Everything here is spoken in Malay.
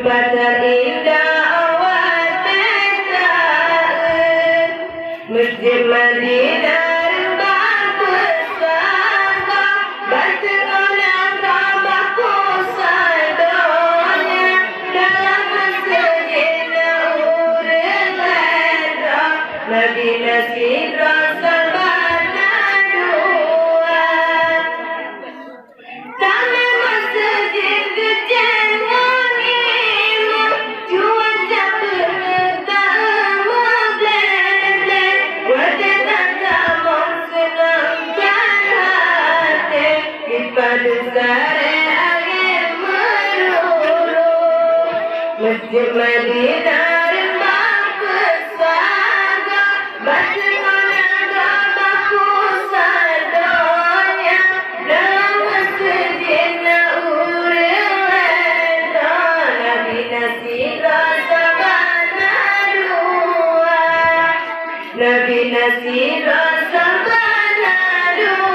Badar indah awal petain Masjid Madinah rembang pesaka Baca ulang Kaabah kusai doanya Dalam sejenak urut leda Madinah Sidra Sabana dua Tanah masjid kecil Masjid Madinah rembang pesaka Baca ulang Kaabah kusai doanya Dalam sejenak urut leda Madinah Sidra Sabana dua Madinah Sidra Sabana dua